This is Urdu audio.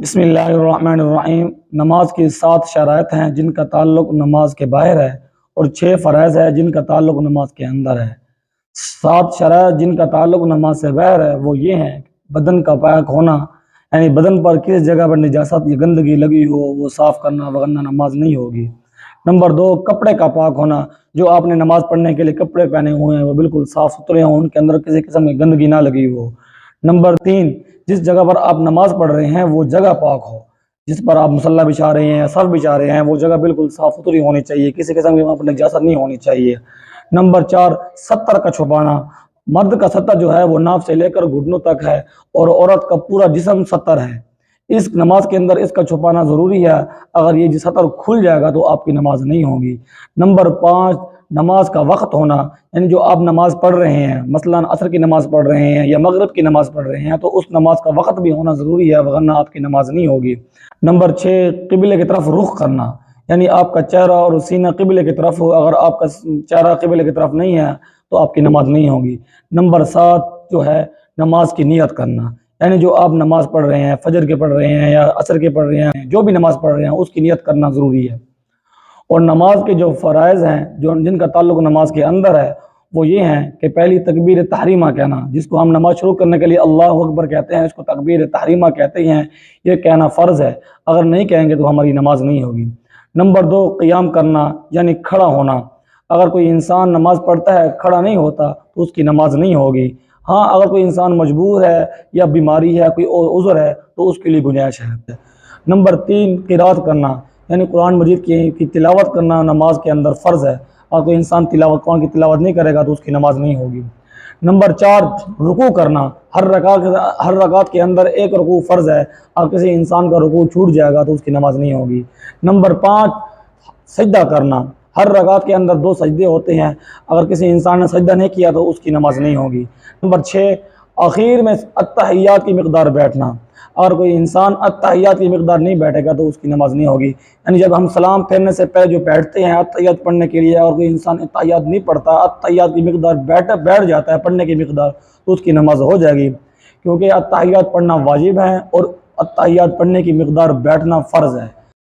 بسم اللہ الرحمن الرحیم۔ نماز کی 7 شرائط ہیں جن کا تعلق نماز کے باہر ہے، اور 6 فرائض ہے جن کا تعلق نماز کے اندر ہے۔ 7 شرائط جن کا تعلق نماز سے باہر ہے وہ یہ ہیں: بدن کا پاک ہونا، یعنی بدن پر کس جگہ پر نجاست یا گندگی لگی ہو وہ صاف کرنا، ورنہ نماز نہیں ہوگی۔ نمبر 2، کپڑے کا پاک ہونا، جو آپ نے نماز پڑھنے کے لیے کپڑے پہنے ہوئے ہیں وہ بالکل صاف ستھرے ہوں، ان کے اندر کسی قسم کی گندگی نہ لگی ہو۔ نمبر 3، جس جگہ پر آپ نماز پڑھ رہے ہیں وہ جگہ پاک ہو، جس پر آپ مصلی بچھا رہے ہیں یا صف بچھا رہے ہیں وہ جگہ بالکل صاف ستھری ہونی چاہیے، کسی قسم کی وہاں پر نجاست نہیں ہونی چاہیے۔ نمبر 4، ستر کا چھپانا، مرد کا ستر جو ہے وہ ناف سے لے کر گھٹنوں تک ہے، اور عورت کا پورا جسم ستر ہے۔ اس نماز کے اندر اس کا چھپانا ضروری ہے، اگر یہ ستر کھل جائے گا تو آپ کی نماز نہیں ہوگی۔ نمبر 5، نماز کا وقت ہونا، یعنی جو آپ نماز پڑھ رہے ہیں، مثلا عصر کی نماز پڑھ رہے ہیں یا مغرب کی نماز پڑھ رہے ہیں، تو اس نماز کا وقت بھی ہونا ضروری ہے، ورنہ آپ کی نماز نہیں ہوگی۔ نمبر 6، قبلے کی طرف رخ کرنا، یعنی آپ کا چہرہ اور سینہ قبلے کی طرف ہو، اگر آپ کا چہرہ قبلے کی طرف نہیں ہے تو آپ کی نماز نہیں ہوگی۔ نمبر 7 جو ہے نماز کی نیت کرنا، یعنی جو آپ نماز پڑھ رہے ہیں، فجر کے پڑھ رہے ہیں یا عصر کے پڑھ رہے ہیں، جو بھی نماز پڑھ رہے ہیں اس کی نیت کرنا ضروری ہے۔ اور نماز کے جو فرائض ہیں جن کا تعلق نماز کے اندر ہے وہ یہ ہیں کہ پہلی تکبیر تحریمہ کہنا، جس کو ہم نماز شروع کرنے کے لیے اللہ اکبر کہتے ہیں، اس کو تکبیر تحریمہ کہتے ہیں، یہ کہنا فرض ہے، اگر نہیں کہیں گے تو ہماری نماز نہیں ہوگی۔ نمبر 2، قیام کرنا، یعنی کھڑا ہونا، اگر کوئی انسان نماز پڑھتا ہے کھڑا نہیں ہوتا تو اس کی نماز نہیں ہوگی۔ ہاں، اگر کوئی انسان مجبور ہے یا بیماری ہے، کوئی عذر ہے تو اس کے لیے گنجائش ہے۔ نمبر 3، قرات کرنا، یعنی قرآن مجید کی تلاوت کرنا نماز کے اندر فرض ہے، اور کوئی انسان قرآن کی تلاوت نہیں کرے گا تو اس کی نماز نہیں ہوگی۔ نمبر 4، رکوع کرنا، ہر رکعت کے اندر ایک رکوع فرض ہے، اور کسی انسان کا رکوع چھوٹ جائے گا تو اس کی نماز نہیں ہوگی۔ نمبر 5، سجدہ کرنا، ہر رکعت کے اندر 2 سجدے ہوتے ہیں، اگر کسی انسان نے سجدہ نہیں کیا تو اس کی نماز نہیں ہوگی۔ نمبر 6، آخر میں التحیات کی مقدار بیٹھنا، اگر کوئی انسان التحیات کی مقدار نہیں بیٹھے گا تو اس کی نماز نہیں ہوگی، یعنی جب ہم سلام پھیرنے سے پہلے جو بیٹھتے ہیں التحیات پڑھنے کے لیے، اور کوئی انسان التحیات نہیں پڑھتا، التحیات کی مقدار بیٹھ جاتا ہے پڑھنے کی مقدار، تو اس کی نماز ہو جائے گی، کیونکہ التحیات پڑھنا واجب ہے اور التحیات پڑھنے کی مقدار بیٹھنا فرض ہے۔